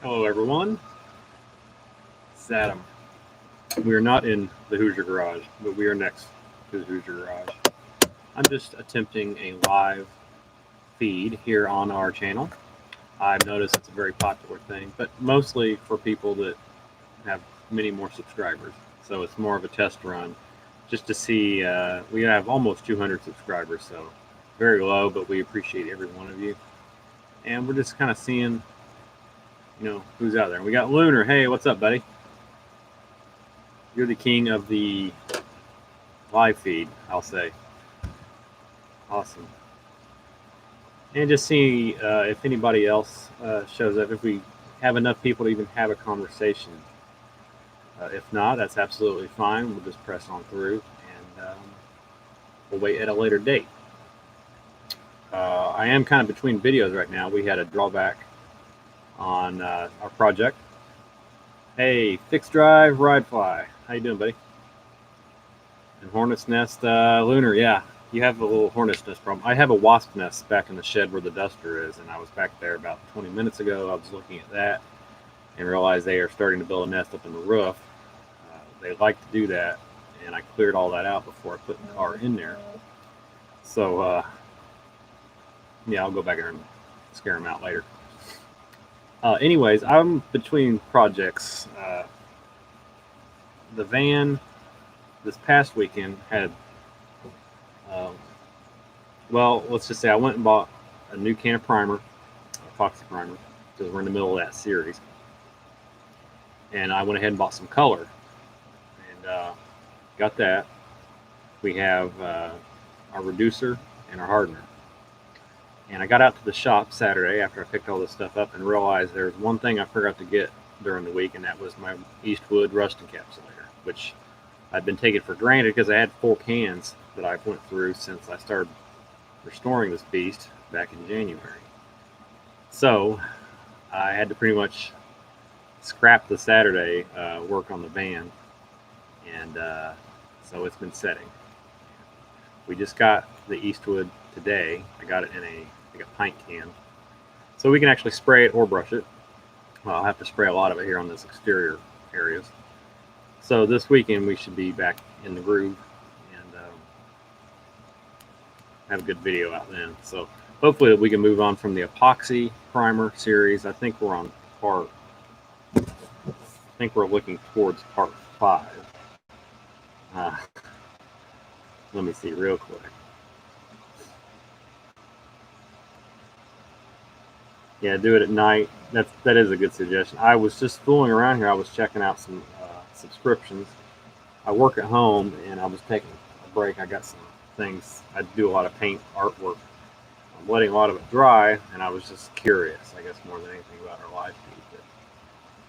Hello, everyone. It's Adam. We are not in the Hoosier Garage, but we are next to the Hoosier Garage. I'm just attempting a live feed here on our channel. I've noticed it's a very popular thing, but mostly for people that have many more subscribers. So it's more of a test run just to see. We have almost 200 subscribers, so very low, but we appreciate every one of you. And we're just kind of seeing, who's out there. We got Lunar. Hey, what's up, buddy? You're the king of the live feed, I'll say. Awesome. And just see if anybody else shows up, if we have enough people to even have a conversation. If not, that's absolutely fine. We'll just press on through and we'll wait at a later date. I am kind of between videos right now. We had a drawback on our project. Hey, Fixed Drive Ridefly. How you doing, buddy? And Hornet's Nest, Lunar, yeah. You have a little hornet's nest problem. I have a wasp nest back in the shed where the duster is, and I was back there about 20 minutes ago. I was looking at that and realized they are starting to build a nest up in the roof. They like to do that, and I cleared all that out before I put the car in there. So, yeah, I'll go back there and scare them out later. Anyways, I'm between projects. The van this past weekend had, well, let's just say I went and bought a new can of primer, epoxy primer, because we're in the middle of that series. And I went ahead and bought some color and got that. We have our reducer and our hardener. And I got out to the shop Saturday after I picked all this stuff up and realized there's one thing I forgot to get during the week, and that was my Eastwood rust encapsulator, which I've been taking for granted because I had 4 cans that I've went through since I started restoring this beast back in January. So I had to pretty much scrap the Saturday work on the van, and so it's been setting. We just got the Eastwood today. I got it in a pint can, so we can actually spray it or brush it. Well, I'll have to spray a lot of it here on this exterior areas. So this weekend we should be back in the groove and have a good video out then. So hopefully we can move on from the epoxy primer series. I think we're on part. I think we're looking towards part 5. Let me see real quick. Yeah, do it at night. That is a good suggestion. I was just fooling around here. I was checking out some subscriptions. I work at home, and I was taking a break. I got some things. I do a lot of paint artwork. I'm letting a lot of it dry, and I was just curious, I guess, more than anything about our live feed. But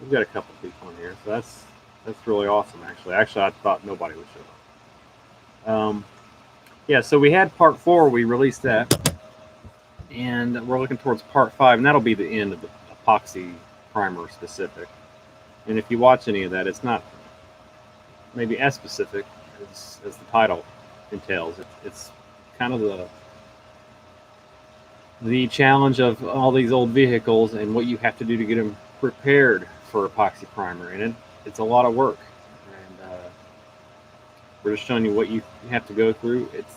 we've got a couple people in here, so that's really awesome, actually. Actually, I thought nobody would show up. Yeah, so we had part 4. We released that. And we're looking towards part 5, and that'll be the end of the epoxy primer specific. And if you watch any of that, it's not maybe as specific as the title entails. It's kind of the challenge of all these old vehicles and what you have to do to get them prepared for epoxy primer. And it's a lot of work. And we're just showing you what you have to go through. It's,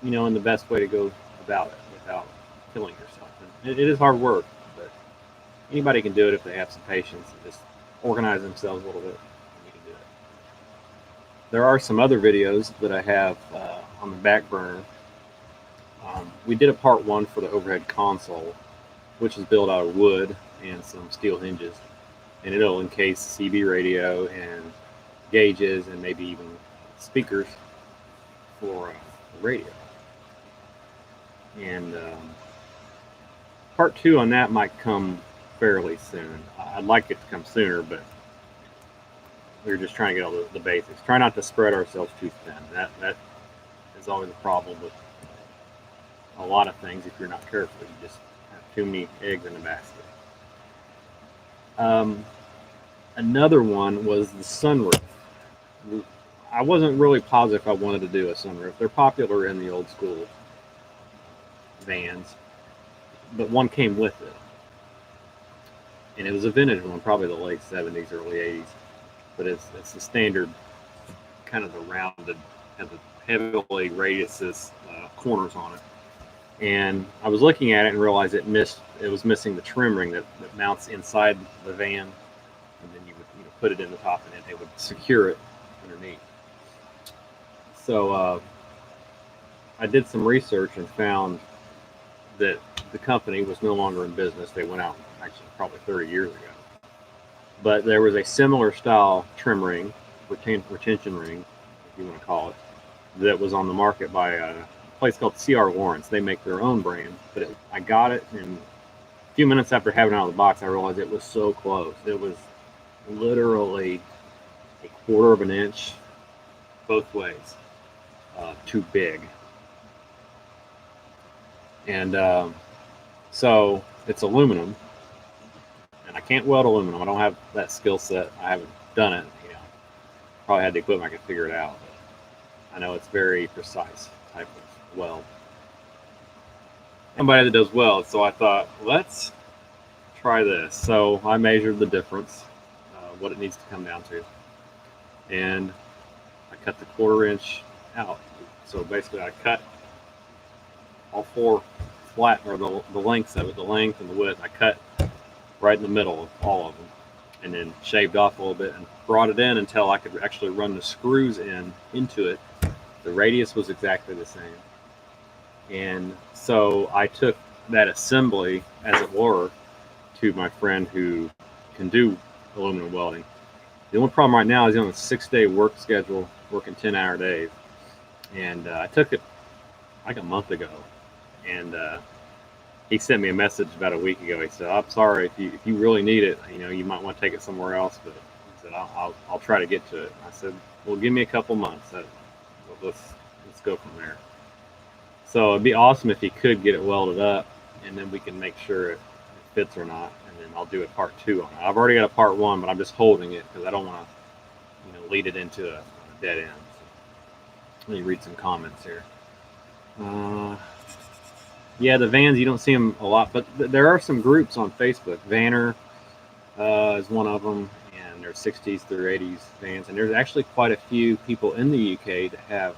and the best way to go about it without killing yourself. And it is hard work, but anybody can do it if they have some patience and just organize themselves a little bit. You can do it. There are some other videos that I have on the back burner. We did a part 1 for the overhead console, which is built out of wood and some steel hinges, and it'll encase CB radio and gauges and maybe even speakers for the radio. And part 2 on that might come fairly soon. I'd like it to come sooner, but we're just trying to get all the basics. Try not to spread ourselves too thin. That is always a problem with a lot of things. If you're not careful, you just have too many eggs in a basket. Another one was the sunroof. I wasn't really positive if I wanted to do a sunroof. They're popular in the old school vans, but one came with it. and it was a vintage one, probably the late 70s, early 80s. But it's the standard, kind of the rounded, has the heavily radiuses, corners on it. And I was looking at it and realized it was missing the trim ring that mounts inside the van, and then you would put it in the top, and it would secure it underneath. So I did some research and found that the company was no longer in business. They went out actually probably 30 years ago. But there was a similar style trim ring, retention ring, if you want to call it, that was on the market by a place called C.R. Lawrence. They make their own brand. But I got it, and a few minutes after having it out of the box, I realized it was so close. It was literally a quarter of an inch both ways, too big. And so it's aluminum, and I can't weld aluminum. I don't have that skill set. I haven't done it. Probably had the equipment, I could figure it out. But I know it's very precise type of weld. Somebody that does weld, so I thought, let's try this. So I measured the difference, what it needs to come down to, and I cut the quarter inch out. So basically, I cut all four flat, or the lengths of it, the length and the width. I cut right in the middle of all of them, and then shaved off a little bit and brought it in until I could actually run the screws into it. The radius was exactly the same. And so I took that assembly, as it were, to my friend who can do aluminum welding. The only problem right now is he's on a 6-day work schedule, working 10-hour days. And I took it like a month ago, and he sent me a message about a week ago. He said, "I'm sorry, if you really need it, you might want to take it somewhere else." But he said, "I'll try to get to it." I said, "Well, give me a couple months. Let's go from there." So it'd be awesome if he could get it welded up, and then we can make sure it fits or not, and then I'll do a part 2 on it. I've already got a part 1, but I'm just holding it because I don't want to, lead it into a dead end. So let me read some comments here. Yeah, the vans, you don't see them a lot, but there are some groups on Facebook. Vanner is one of them, and there's 60s through 80s vans, and there's actually quite a few people in the UK that have,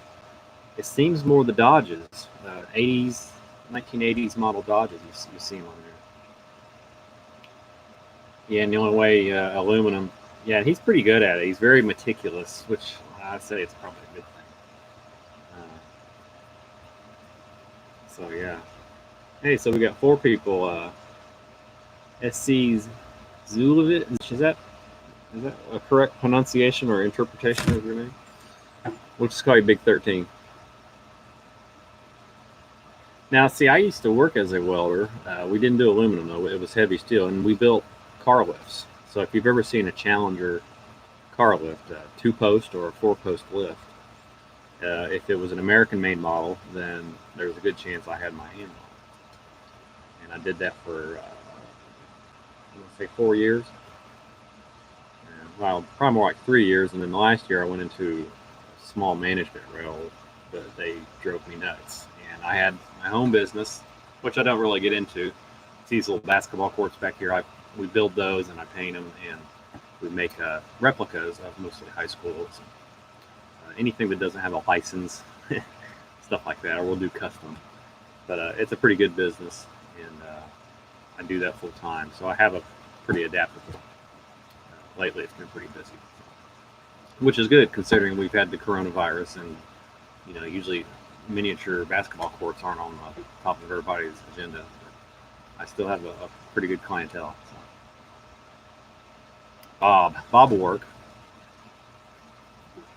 it seems more the Dodges, 80s, 1980s model Dodges, you see them on there. Yeah, and the only way, aluminum, yeah, he's pretty good at it. He's very meticulous, which I'd say it's probably a good thing. So yeah. Hey, so we got 4 people. SC Zulovit, is that a correct pronunciation or interpretation of your name? We'll just call you Big 13. Now, see, I used to work as a welder. We didn't do aluminum, though. It was heavy steel, and we built car lifts. So if you've ever seen a Challenger car lift, a 2-post or a 4-post lift, if it was an American-made model, then there was a good chance I had my hand on it. And I did that for, I'm going to say 4 years. Well, probably more like 3 years. And then the last year I went into a small management role, but they drove me nuts. And I had my home business, which I don't really get into. It's these little basketball courts back here. We build those, and I paint them, and we make replicas of mostly high schools. Anything that doesn't have a license, stuff like that, or we'll do custom. But it's a pretty good business, and I do that full time. So I have a pretty adaptable. Lately, it's been pretty busy, which is good considering we've had the coronavirus, and usually miniature basketball courts aren't on the top of everybody's agenda. But I still have a pretty good clientele. So. Bob will work.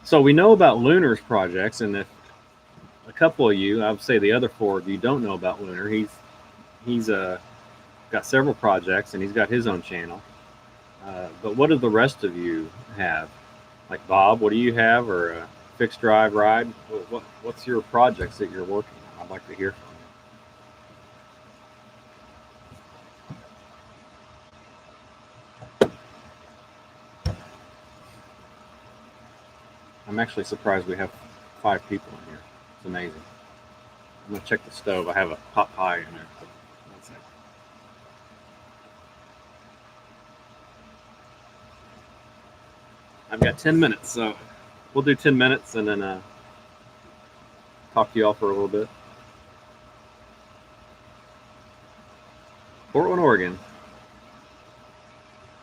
So we know about Lunar's projects, and if a couple of you, I would say the other 4 of you, don't know about Lunar, he's got several projects, and he's got his own channel. But what do the rest of you have? Like Bob, what do you have, or a fixed drive ride? What's your projects that you're working on? I'd like to hear from you. I'm actually surprised we have 5 people in here. It's amazing. I'm gonna check the stove. I have a pot pie in there. One second. I've got 10 minutes, so we'll do 10 minutes and then talk to you all for a little bit. Portland, Oregon.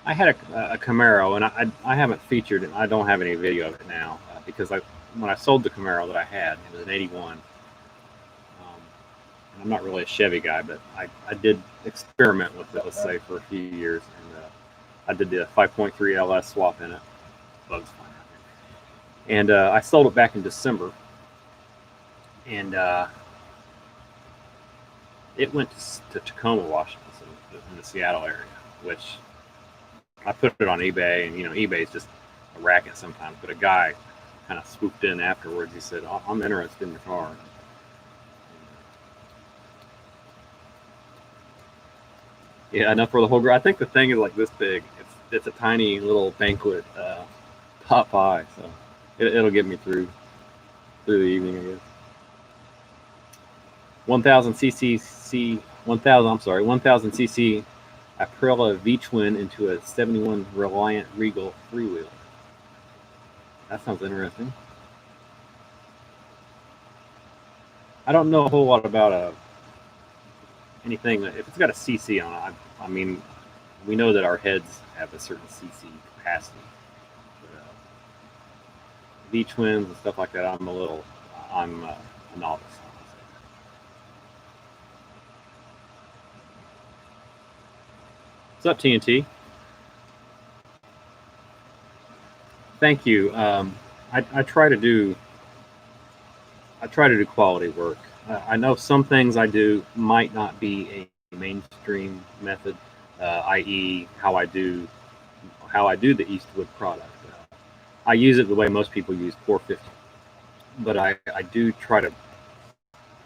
I had a Camaro, and I haven't featured it. I don't have any video of it now because when I sold the Camaro that I had, it was an '81. And I'm not really a Chevy guy, but I did experiment with it, let's say, for a few years, and I did the 5.3 LS swap in it. Bugs flying out there. And I sold it back in December, and it went to Tacoma, Washington, in the Seattle area, which I put it on eBay, and eBay's just a racket sometimes. But a guy kind of swooped in afterwards. He said, "I'm interested in the car." Yeah, enough for the whole group. I think the thing is like this big. It's a tiny little banquet pot pie, so it'll get me through the evening, I guess. 1,000 cc Aprilia V-twin into a '71 Reliant Regal freewheel. That sounds interesting. I don't know a whole lot about anything. If it's got a CC on it, I mean, we know that our heads have a certain CC capacity. But, V-twins and stuff like that, I'm a novice. What's up, TNT? Thank you. I try to do quality work. I know some things I do might not be a mainstream method, i.e., how I do the Eastwood product. I use it the way most people use 450, but I do try to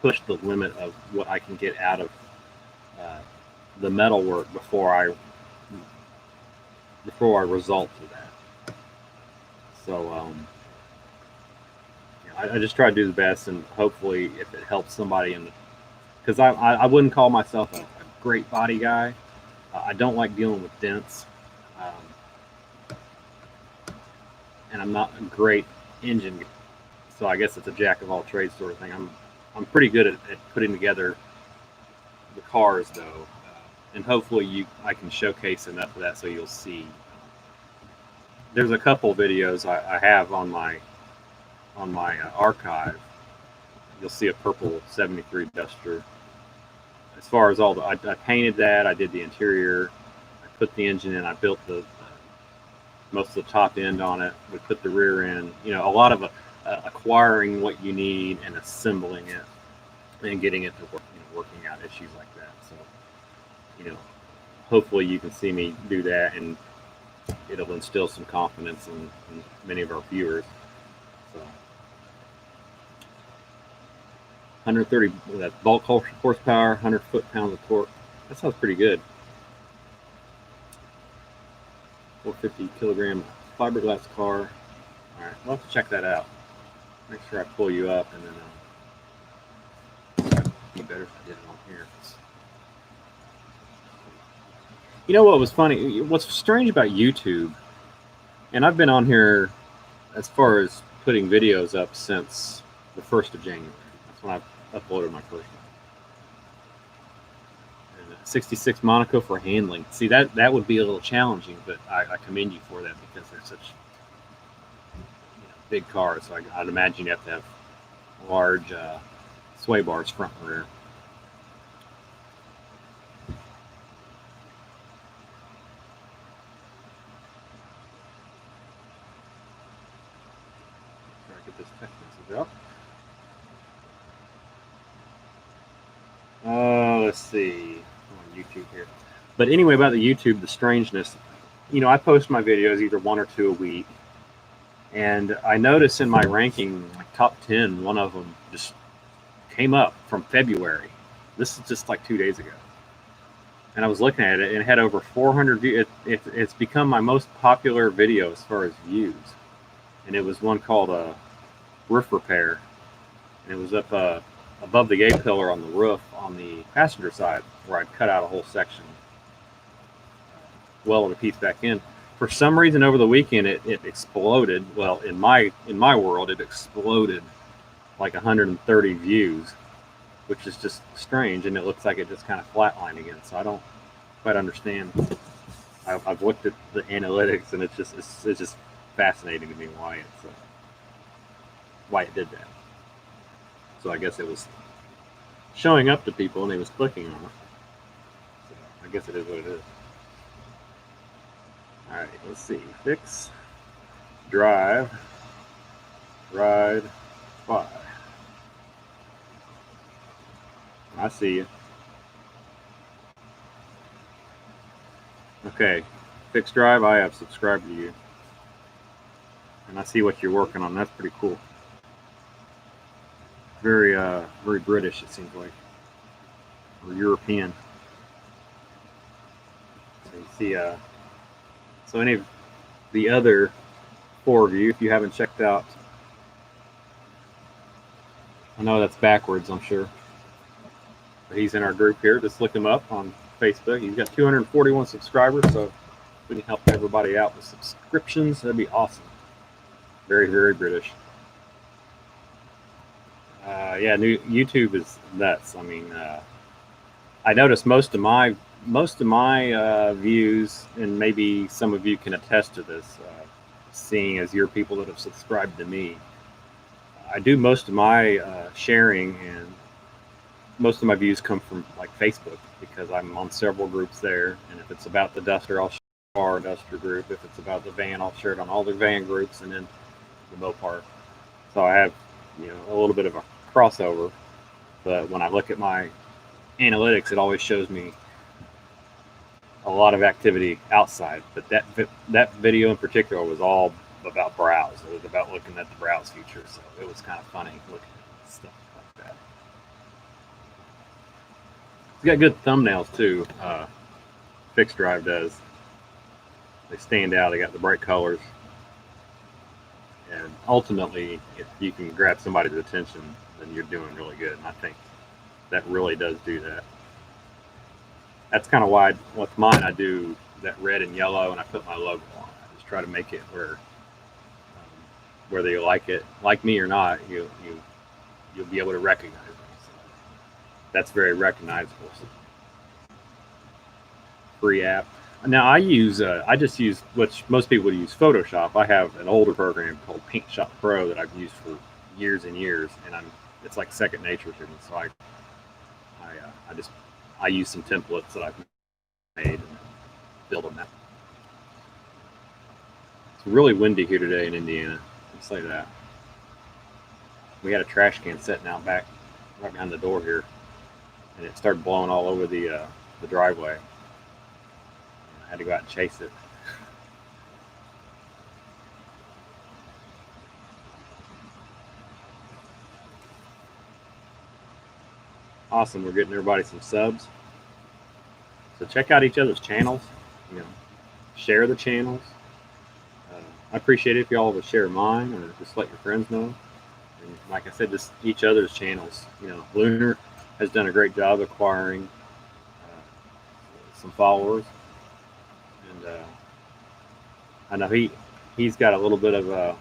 push the limit of what I can get out of the metal work before I result to that. So I just try to do the best, and hopefully, if it helps somebody, because I wouldn't call myself a great body guy. I don't like dealing with dents, and I'm not a great engine guy. So I guess it's a jack of all trades sort of thing. I'm pretty good at putting together the cars, though, and hopefully I can showcase enough of that so you'll see. There's a couple videos I have on my archive. You'll see a purple '73 Duster. As far as I painted that, I did the interior, I put the engine in, I built most of the top end on it. We put the rear end. A lot of acquiring what you need and assembling it and getting it to work, working out issues like that. So, hopefully you can see me do that, and it'll instill some confidence in many of our viewers. So, 130 that bulk horsepower, 100 foot-pounds of torque. That sounds pretty good. 450 kilogram fiberglass car. All right, we'll have to check that out. Make sure I pull you up, and then it'd be better if I did it on here. What was funny? What's strange about YouTube, and I've been on here as far as putting videos up since the 1st of January. That's when I uploaded my first one. And 66 Monaco for handling. See, that would be a little challenging, but I commend you for that because they're such big cars. So I'd imagine you have to have large sway bars front and rear. This text message up. Let's see. I'm on YouTube here. But anyway, about the YouTube, the strangeness. I post my videos either 1 or 2 a week. And I noticed in my ranking, like top 10, one of them just came up from February. This is just like 2 days ago. And I was looking at it, and it had over 400 views. It's become my most popular video as far as views. And it was one called roof repair, and it was up above the A-pillar on the roof on the passenger side, where I'd cut out a whole section, welded a piece back in. for some reason over the weekend it exploded. Well, in my world, it exploded like 130 views, which is just strange, and it looks like it just kind of flatlined again. So I don't quite understand. I've looked at the analytics, and it's just fascinating to me why it did that. So I guess it was showing up to people, and they was clicking on it. So I guess it is what it is. All right, let's see. Fix, drive, ride, fly. I see you. Okay, Fix Drive, I have subscribed to you. And I see what you're working on. That's pretty cool. Very British, it seems like. Or European. So you see, so any of the other 4 of you, if you haven't checked out, I know that's backwards, I'm sure. But he's in our group here. Just look him up on Facebook. He's got 241 subscribers, so if we can help everybody out with subscriptions, that'd be awesome. Very British. Yeah, YouTube is nuts. I mean, I noticed most of my views, and maybe some of you can attest to this, seeing as you're people that have subscribed to me. I do most of my sharing, and most of my views come from like Facebook, because I'm on several groups there. And if it's about the Duster, I'll share our Duster group. If it's about the van, I'll share it on all the van groups, and then the Mopar. So I have, a little bit of a crossover. But when I look at my analytics, it always shows me a lot of activity outside. But that video in particular was all about browse. It was about looking at the browse feature. So it was kind of funny looking at stuff like that. It's got good thumbnails too. Fix Drive does. They stand out. They got the bright colors. And ultimately, if you can grab somebody's attention, then you're doing really good. And I think that really does do that. That's kind of why with mine, I do that red and yellow, and I put my logo on it. I just try to make it whether you like it, like me or not, you'll be able to recognize me. So that's very recognizable. Free app. Now I just use, which most people would use, Photoshop. I have an older program called Paint Shop Pro that I've used for years and years, and it's like second nature to me. So I use some templates that I've made and build them out. It's really windy here today in Indiana. Let's say that. We had a trash can sitting out back right behind the door here, and it started blowing all over the driveway. I had to go out and chase it. Awesome, we're getting everybody some subs. So check out each other's channels. Share the channels. I appreciate it if y'all would share mine, or just let your friends know. And like I said, just each other's channels. Lunar has done a great job acquiring some followers. And I know he's got a little bit of a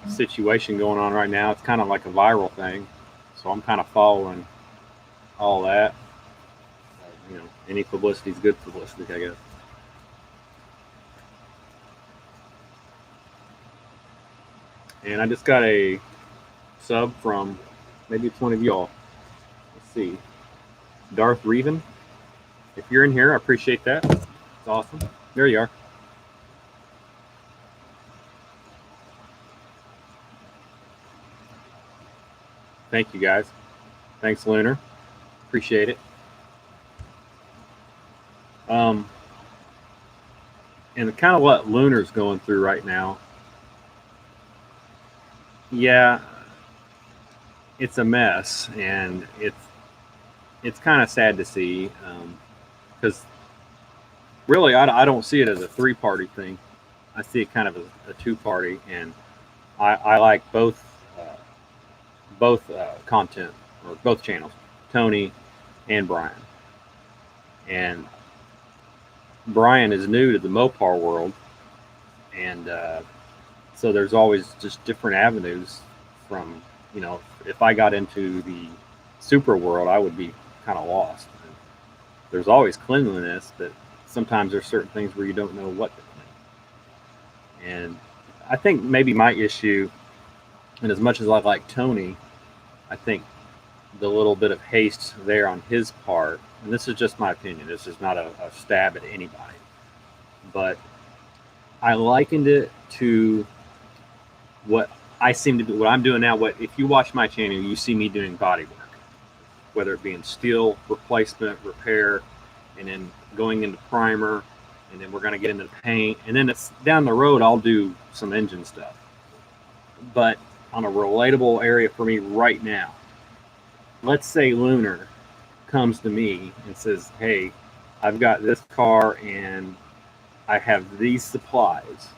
situation going on right now. It's kind of like a viral thing, so I'm kind of following all that. Any publicity is good publicity, I guess. And I just got a sub from, maybe it's one of y'all. Let's see, Darth Reven. If you're in here, I appreciate that. It's awesome. There you are. Thank you, guys. Thanks, Lunar. Appreciate it. And kind of what Lunar's going through right now. Yeah, it's a mess, and it's kind of sad to see, because really I don't see it as a 3-party thing. I see it kind of as a 2-party, and I like both content, or both channels, Tony and Brian. And Brian is new to the Mopar world, and so there's always just different avenues from, if I got into the super world, I would be kind of lost. And there's always cleanliness, but sometimes there's certain things where you don't know what to clean. And I think maybe my issue, and as much as I like Tony, I think the little bit of haste there on his part, and this is just my opinion, this is not a stab at anybody, but I likened it to what I seem to do, what I'm doing now. What if you watch my channel, you see me doing body work, whether it be in steel replacement, repair, and then going into primer, and then we're going to get into the paint, and then it's down the road I'll do some engine stuff. But on a relatable area for me right now, let's say Lunar comes to me and says, hey, I've got this car and I have these supplies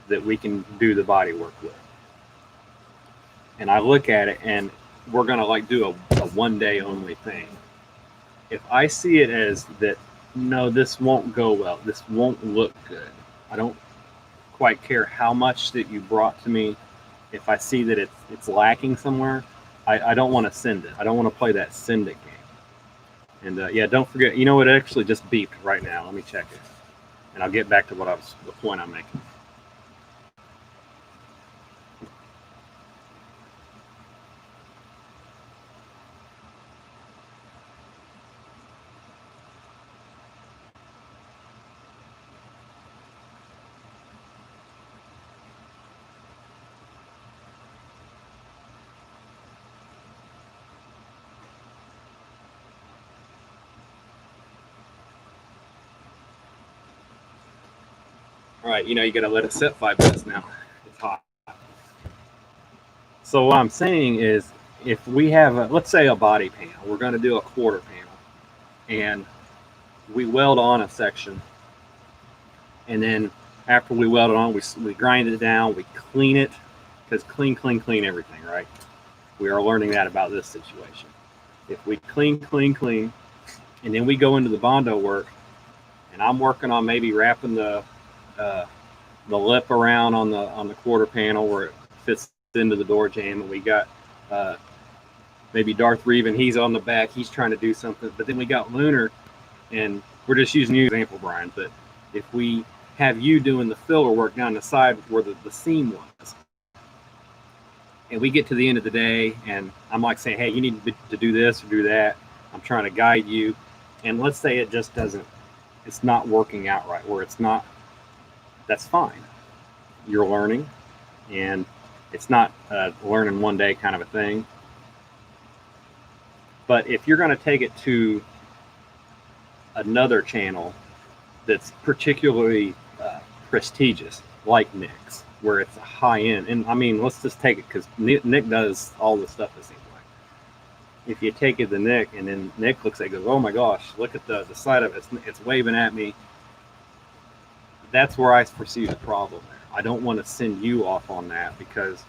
that we can do the body work with. And I look at it and we're going to like do a 1 day only thing. If I see it as that, no, this won't go well, this won't look good, I don't quite care how much that you brought to me. If I see that it's lacking somewhere, I don't want to send it. I don't want to play that send it game. And yeah, don't forget, it actually just beeped right now. Let me check it. And I'll get back to the point I'm making. All right, you got to let it sit 5 minutes now. It's hot. So what I'm saying is, if we have, let's say, a body panel, we're going to do a quarter panel, and we weld on a section, and then after we weld it on, we grind it down, we clean it, because clean everything, right? We are learning that about this situation. If we clean, and then we go into the Bondo work, and I'm working on maybe wrapping the lip around on the quarter panel where it fits into the door jamb, and we got maybe Darth Revan, he's on the back, he's trying to do something, but then we got Lunar, and we're just using you as an example, Brian, but if we have you doing the filler work down the side where the seam was, and we get to the end of the day and I'm like saying, hey, you need to do this or do that, I'm trying to guide you, and let's say it just doesn't, it's not working out right, where it's not, that's fine. You're learning, and it's not learn in 1 day kind of a thing. But if you're going to take it to another channel that's particularly prestigious, like Nick's, where it's a high end, and I mean, let's just take it because Nick does all the stuff, it seems like. If you take it to Nick, and then Nick looks at it and goes, oh my gosh, look at the side of it, it's waving at me. That's where I foresee the problem there. I don't want to send you off on that, because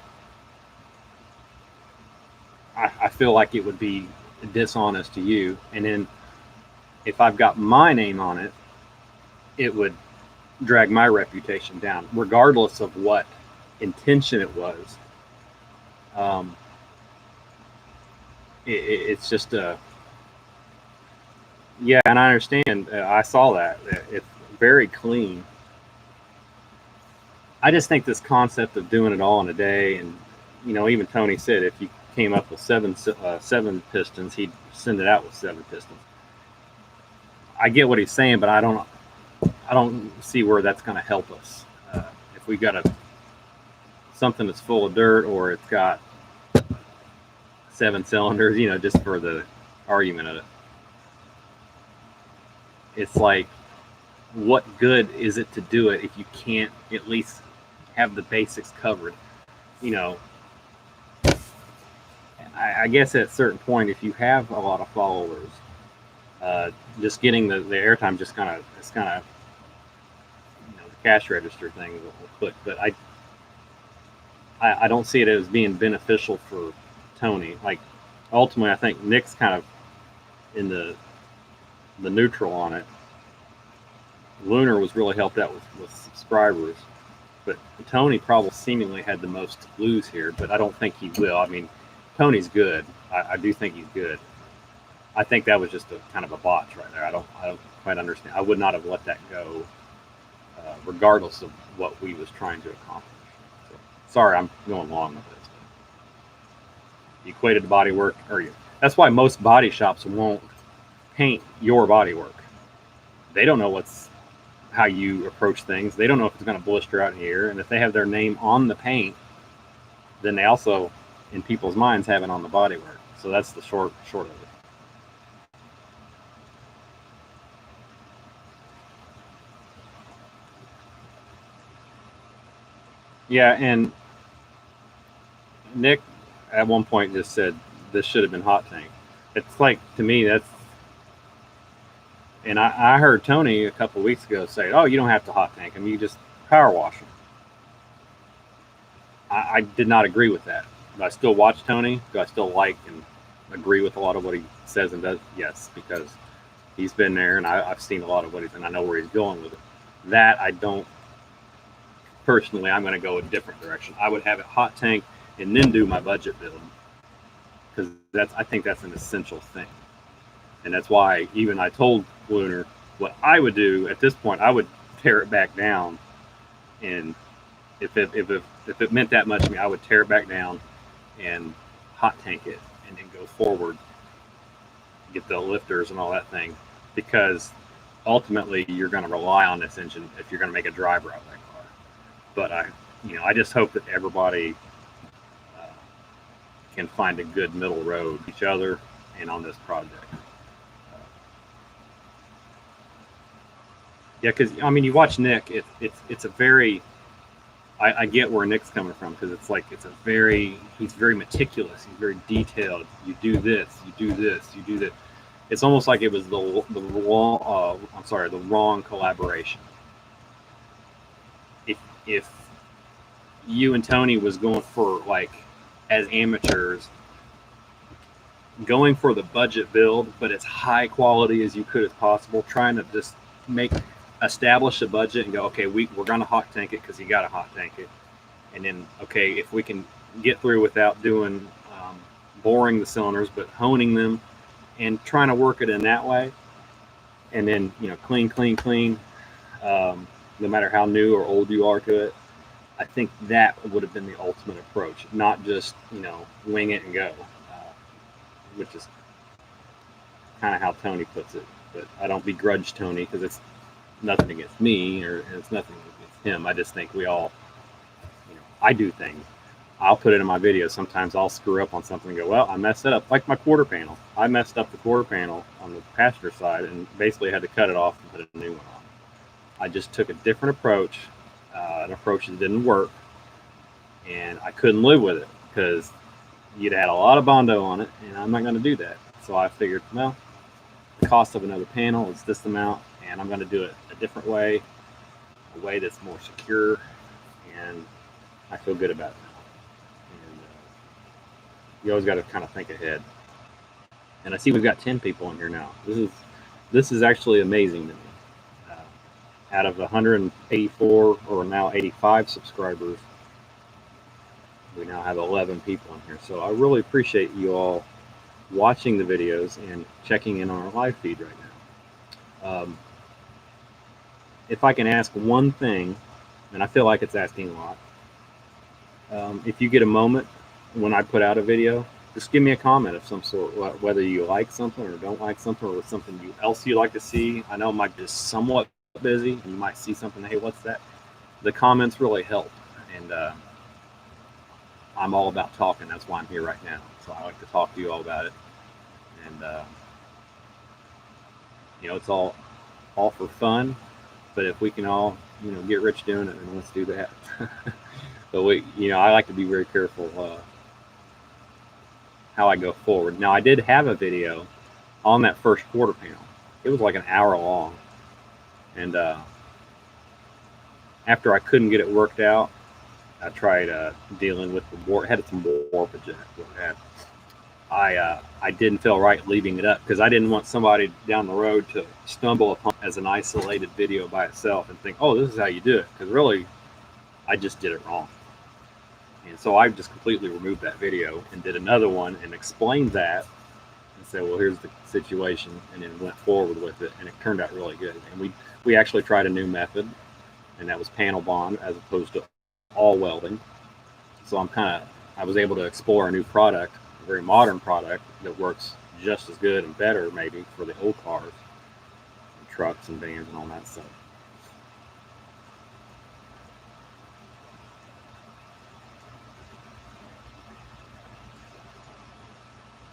I feel like it would be dishonest to you. And then if I've got my name on it, it would drag my reputation down, regardless of what intention it was. It's just yeah, and I understand. I saw that. It's very clean. I just think this concept of doing it all in a day, and even Tony said if you came up with seven pistons, he'd send it out with 7 pistons. I get what he's saying, but I don't see where that's going to help us. If we got something that's full of dirt, or it's got 7 cylinders, just for the argument of it, it's like, what good is it to do it if you can't at least have the basics covered? I guess at a certain point, if you have a lot of followers, just getting the airtime just kind of, it's kind of, the cash register thing will click. But I don't see it as being beneficial for Tony. Like, ultimately, I think Nick's kind of in the neutral on it. Lunar was really helped out with subscribers, but Tony probably seemingly had the most to lose here, but I don't think he will. I mean, Tony's good. I do think he's good. I think that was just a kind of a botch right there. I don't quite understand. I would not have let that go, regardless of what we was trying to accomplish. So, sorry, I'm going long with this. You equated body work, or you. That's why most body shops won't paint your body work. They don't know how you approach things. They don't know if it's going to blister out in here. And if they have their name on the paint, then they also, in people's minds, have it on the bodywork. So that's the short of it. Yeah, and Nick at one point just said this should have been hot tank. It's like, to me, that's, and I heard Tony a couple of weeks ago say, "Oh, you don't have to hot tank them; you just power wash them." I did not agree with that. Do I still watch Tony? Do I still like and agree with a lot of what he says and does? Yes, because he's been there, and I've seen a lot of what he's, and I know where he's going with it. That I don't personally. I'm going to go a different direction. I would have it hot tank and then do my budget build, because I think that's an essential thing. And that's why even I told Lunar what I would do at this point. I would tear it back down, and if it meant that much to me, I would tear it back down and hot tank it, and then go forward, get the lifters and all that thing, because ultimately you're going to rely on this engine if you're going to make a driver out of that car. But I just hope that everybody can find a good middle road, each other, and on this project. Yeah, because I mean, you watch Nick. It's a very. I get where Nick's coming from, because it's like he's very meticulous. He's very detailed. You do this. You do this. You do that. It's almost like it was the wrong collaboration. If you and Tony was going for, like, as amateurs, going for the budget build, but as high quality as you could as possible, trying to just establish a budget and go, okay, we're going to hot tank it because you got to hot tank it. And then, okay, if we can get through without doing boring the cylinders, but honing them and trying to work it in that way. And then, clean, no matter how new or old you are to it. I think that would have been the ultimate approach, not just, wing it and go, which is kind of how Tony puts it. But I don't begrudge Tony, because it's nothing against me, or it's nothing against him. I just think we all, I do things. I'll put it in my videos. Sometimes I'll screw up on something and go, well, I messed it up. Like my quarter panel. I messed up the quarter panel on the passenger side and basically had to cut it off and put a new one on. I just took a different approach, an approach that didn't work, and I couldn't live with it, because you'd had a lot of Bondo on it, and I'm not going to do that. So I figured, well, the cost of another panel is this amount, and I'm going to do it a different way, a way that's more secure, and I feel good about it now. And you always got to kind of think ahead. And I see we've got 10 people in here now. This is actually amazing to me. Out of 184 or now 85 subscribers, we now have 11 people in here. So I really appreciate you all watching the videos and checking in on our live feed right now. If I can ask one thing, and I feel like it's asking a lot, if you get a moment when I put out a video, just give me a comment of some sort, whether you like something or don't like something, or something else you'd like to see. I know it might be somewhat busy, and you might see something, hey, what's that? The comments really help, and I'm all about talking. That's why I'm here right now. So I like to talk to you all about it, and it's all for fun. But if we can all get rich doing it, then let's do that. But I like to be very careful how I go forward. Now, I did have a video on that first quarter panel. It was like an hour long. And after I couldn't get it worked out, I tried dealing with the warp. Had some warpage in it. I didn't feel right leaving it up because I didn't want somebody down the road to stumble upon it as an isolated video by itself and think, oh, this is how you do it, because really I just did it wrong. And so I just completely removed that video and did another one and explained that and said, well, here's the situation, and then went forward with it, and it turned out really good. And we actually tried a new method, and that was panel bond as opposed to all welding. So I was able to explore a new product, a very modern product that works just as good and better maybe for the old cars, and trucks and vans and all that stuff.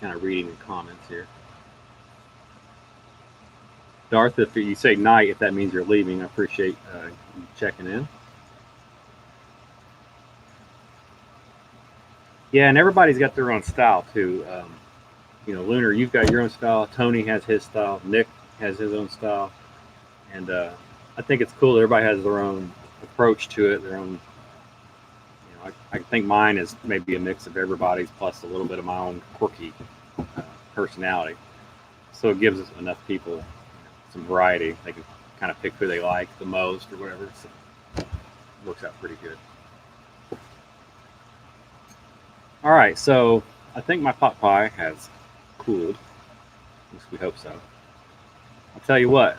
Kind of reading the comments here. Darth, if you say night, if that means you're leaving, I appreciate you checking in. Yeah, and everybody's got their own style too. Lunar, you've got your own style. Tony has his style. Nick has his own style, and I think it's cool that everybody has their own approach to it. Their own. I think mine is maybe a mix of everybody's plus a little bit of my own quirky personality. So it gives us enough people some variety. They can kind of pick who they like the most or whatever. So it works out pretty good. All right, so I think my pot pie has cooled. At least we hope so. I'll tell you what,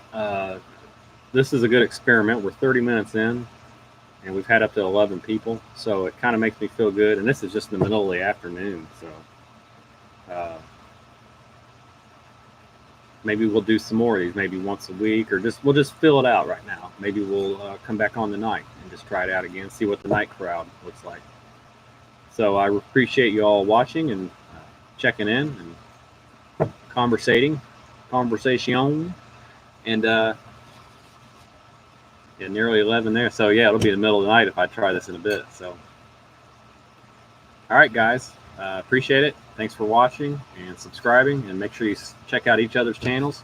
this is a good experiment. We're 30 minutes in, and we've had up to 11 people, so it kind of makes me feel good. And this is just in the middle of the afternoon, so maybe we'll do some more of these, maybe once a week, or we'll just fill it out right now. Maybe we'll come back on the night and just try it out again, see what the night crowd looks like. So I appreciate you all watching and checking in and conversation, and nearly 11 there. So yeah, it'll be the middle of the night if I try this in a bit. So, all right, guys, appreciate it. Thanks for watching and subscribing, and make sure you check out each other's channels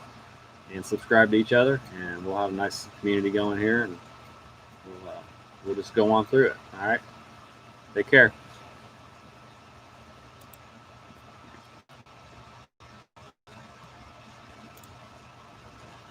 and subscribe to each other, and we'll have a nice community going here, and we'll just go on through it. All right, take care.